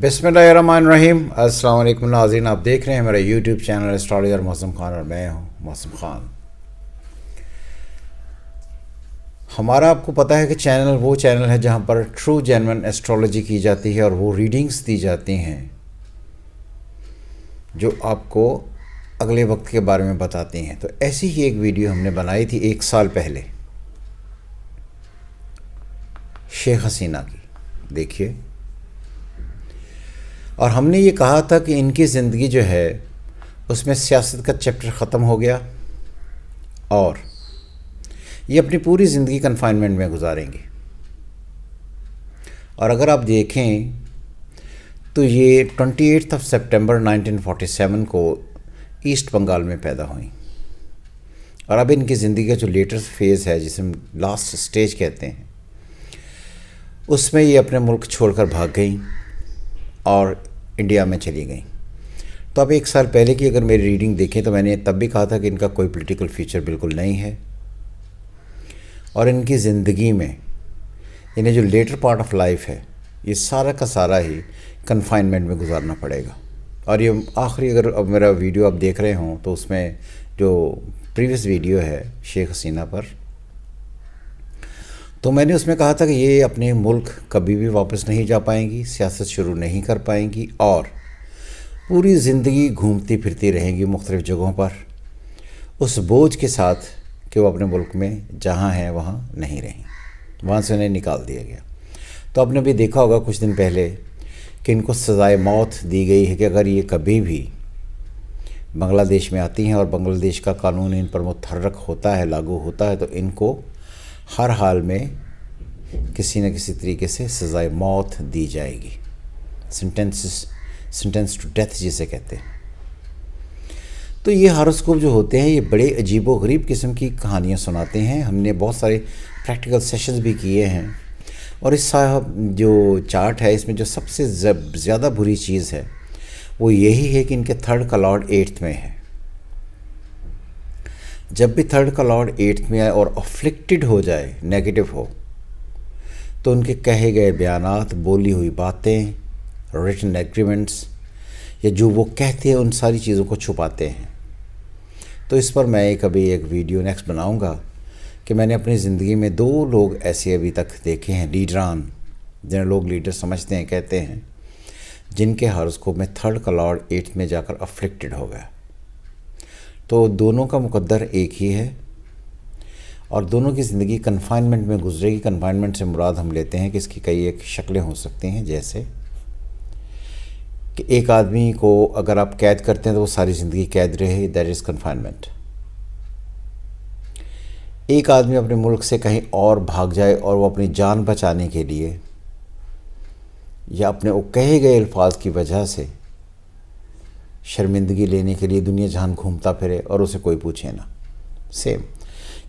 बिस्मिल्लाहिर्रहमानिर्रहीम। अस्सलाम वालेकुम नाज़रीन, आप देख रहे हैं मेरा यूट्यूब चैनल एस्ट्रोलॉजर मौसम खान और मैं हूं मौसम खान। हमारा आपको पता है कि चैनल वो चैनल है जहां पर ट्रू जेन्युइन एस्ट्रोलॉजी की जाती है और वो रीडिंग्स दी जाती हैं जो आपको अगले वक्त के बारे में बताती हैं। तो ऐसी ही एक वीडियो हमने बनाई थी 1 साल पहले शेख हसीना की, देखिए। और हमने ये कहा था कि इनकी ज़िंदगी जो है उसमें सियासत का चैप्टर ख़त्म हो गया और ये अपनी पूरी ज़िंदगी कन्फाइनमेंट में गुजारेंगे। और अगर आप देखें तो ये 28 सितंबर 1947 को ईस्ट बंगाल में पैदा हुई और अब इनकी ज़िंदगी का जो लेटेस्ट फेज़ है, जिसे हम लास्ट स्टेज कहते हैं, उसमें ये अपने मुल्क छोड़कर भाग गई और इंडिया में चली गई। तो अब 1 साल पहले की अगर मेरी रीडिंग देखें तो मैंने तब भी कहा था कि इनका कोई पॉलिटिकल फ्यूचर बिल्कुल नहीं है और इनकी ज़िंदगी में इन्हें जो लेटर पार्ट ऑफ लाइफ है ये सारा का सारा ही कन्फाइनमेंट में गुजारना पड़ेगा। और ये आखिरी, अगर अब मेरा वीडियो आप देख रहे हों तो उसमें जो प्रीवियस वीडियो है शेख हसीना पर, तो मैंने उसमें कहा था कि ये अपने मुल्क कभी भी वापस नहीं जा पाएंगी, सियासत शुरू नहीं कर पाएंगी और पूरी ज़िंदगी घूमती फिरती रहेंगी मुख्तलिफ़ जगहों पर, उस बोझ के साथ कि वो अपने मुल्क में जहाँ हैं वहाँ नहीं रहीं, वहाँ से उन्हें निकाल दिया गया। तो आपने भी देखा होगा कुछ दिन पहले कि इनको सज़ाए मौत दी गई है कि अगर ये कभी भी बांग्लादेश में आती हैं और बांग्लादेश का कानून इन पर मुतहर्रक होता है, लागू होता है, तो इनको हर हाल में किसी न किसी तरीके से सज़ाए मौत दी जाएगी। सेंटेंस टू डेथ जिसे कहते हैं। तो ये हॉरोस्कोप जो होते हैं ये बड़े अजीब व गरीब किस्म की कहानियाँ सुनाते हैं। हमने बहुत सारे प्रैक्टिकल सेशंस भी किए हैं और इस जो चार्ट है इसमें जो सबसे ज़्यादा बुरी चीज़ है वो यही है कि इनके 3rd का लॉर्ड 8th में है। जब भी 3rd का लॉर्ड 8th में आए और अफ्लिक्टेड हो जाए, नेगेटिव हो, तो उनके कहे गए बयानात, बोली हुई बातें, रिटन एग्रीमेंट्स या जो वो कहते हैं उन सारी चीज़ों को छुपाते हैं। तो इस पर मैं कभी एक वीडियो नेक्स्ट बनाऊंगा कि मैंने अपनी ज़िंदगी में 2 लोग ऐसे अभी तक देखे हैं, लीडरान, जिन्हें लोग लीडर समझते हैं, कहते हैं, जिनके हॉरोस्कोप में 3rd का लॉर्ड 8th में जाकर अफ्लिक्टेड हो गया। तो दोनों का मुकद्दर एक ही है और दोनों की ज़िंदगी कन्फाइनमेंट में गुजरेगी। कन्फाइनमेंट से मुराद हम लेते हैं कि इसकी कई एक शक्लें हो सकती हैं, जैसे कि एक आदमी को अगर आप कैद करते हैं तो वो सारी ज़िंदगी कैद रहे, दैट इज़ कन्फाइनमेंट। एक आदमी अपने मुल्क से कहीं और भाग जाए और वो अपनी जान बचाने के लिए या अपने वो कहे गए अल्फाज की वजह से शर्मिंदगी लेने के लिए दुनिया जहान घूमता फिरे और उसे कोई पूछे ना, सेम।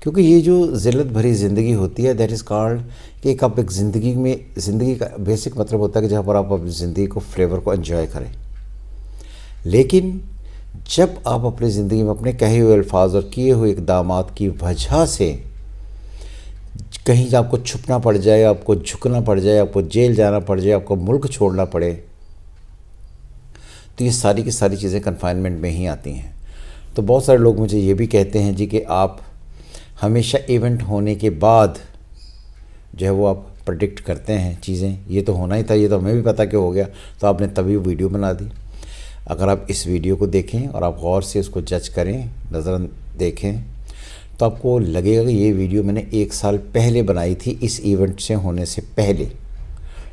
क्योंकि ये जो ज़िल्लत भरी ज़िंदगी होती है, दैट इज़ कॉल्ड कि एक आप एक ज़िंदगी का बेसिक मतलब होता है कि जहाँ पर आप अपनी ज़िंदगी को फ्लेवर को एंजॉय करें। लेकिन जब आप अपनी ज़िंदगी में अपने कहे हुए अल्फाज और किए हुए इक़दामात की वजह से कहीं आपको छुपना पड़ जाए, आपको झुकना पड़ जाए, आपको जेल जाना पड़ जाए, आपको मुल्क छोड़ना पड़े, तो ये सारी की सारी चीज़ें कन्फाइनमेंट में ही आती हैं। तो बहुत सारे लोग मुझे ये भी कहते हैं जी कि आप हमेशा इवेंट होने के बाद जो है वो आप प्रेडिक्ट करते हैं चीज़ें, ये तो होना ही था, ये तो हमें भी पता कि हो गया, तो आपने तभी वीडियो बना दी। अगर आप इस वीडियो को देखें और आप गौर से उसको जज करें, नज़र देखें, तो आपको लगेगा कि ये वीडियो मैंने 1 साल पहले बनाई थी, इस इवेंट से होने से पहले।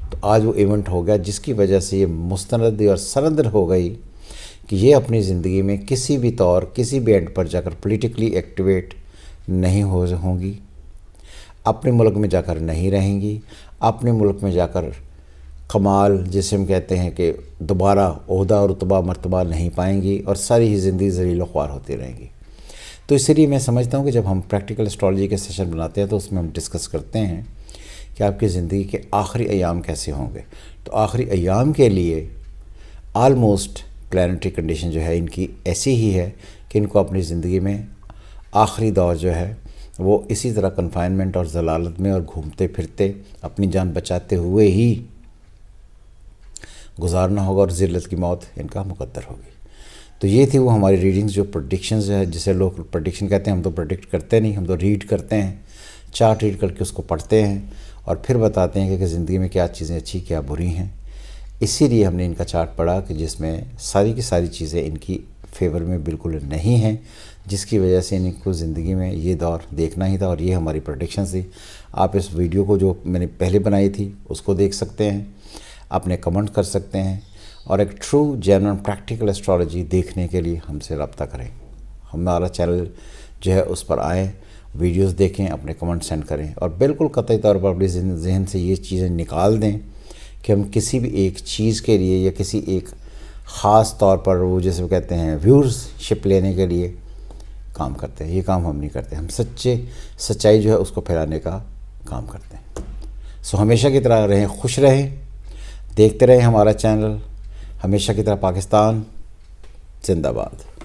तो आज वो इवेंट हो गया जिसकी वजह से ये मुस्तनद और सरंदर हो गई कि ये अपनी ज़िंदगी में किसी भी तौर, किसी भी एंड पर जाकर पॉलिटिकली एक्टिवेट नहीं होंगी, अपने मुल्क में जाकर नहीं रहेंगी, अपने मुल्क में जाकर कमाल, जिसे हम कहते हैं कि दोबारा ओहदा और रुतबा मर्तबा नहीं पाएंगी और सारी ही ज़िंदगी ज़लील व ख्वार होती रहेंगी। तो इसलिए मैं समझता हूँ कि जब हम प्रैक्टिकल एस्ट्रोलॉजी के सेशन बनाते हैं तो उसमें हम डिस्कस करते हैं कि आपकी ज़िंदगी के आखिरी अयाम कैसे होंगे। तो आखिरी अयाम के लिए आलमोस्ट प्लानिटरी कंडीशन जो है इनकी ऐसी ही है कि इनको अपनी ज़िंदगी में आखिरी दौर जो है वो इसी तरह कन्फाइनमेंट और ज़लालत में और घूमते फिरते अपनी जान बचाते हुए ही گزارنا ہوگا اور ذلت کی موت ان کا مقدر ہوگی۔ تو یہ تھی وہ ہماری ریڈنگز جو پریڈکشنز ہے، جسے لوگ پریڈکشن کہتے ہیں۔ ہم تو پریڈکٹ کرتے نہیں، ہم تو ریڈ کرتے ہیں، چارٹ ریڈ کر کے اس کو پڑھتے ہیں اور پھر بتاتے ہیں کہ زندگی میں کیا چیزیں اچھی کیا بری ہیں۔ اسی لیے ہم نے ان کا چارٹ پڑھا کہ جس میں ساری کی ساری چیزیں ان کی فیور میں بالکل نہیں ہیں، جس کی وجہ سے ان کو زندگی میں یہ دور دیکھنا ہی تھا، اور یہ ہماری پریڈکشنز تھی۔ آپ اس ویڈیو کو جو میں نے پہلے بنائی تھی اس کو دیکھ سکتے ہیں، اپنے کمنٹ کر سکتے ہیں، اور ایک ٹرو جینوئن پریکٹیکل ایسٹرالوجی دیکھنے کے لیے ہم سے رابطہ کریں۔ ہمارا چینل جو ہے اس پر آئیں، ویڈیوز دیکھیں، اپنے کمنٹ سینڈ کریں، اور بالکل قطعی طور پر اپنے ذہن سے یہ چیزیں نکال دیں کہ ہم کسی بھی ایک چیز کے لیے یا کسی ایک خاص طور پر وہ جیسے وہ کہتے ہیں ویورز شپ لینے کے لیے کام کرتے ہیں۔ یہ کام ہم نہیں کرتے، ہم سچائی جو ہے اس کو پھیلانے کا کام کرتے ہیں۔ سو ہمیشہ کی طرح رہیں، خوش رہیں، دیکھتے رہیں ہمارا چینل۔ ہمیشہ کی طرح پاکستان زندہ باد۔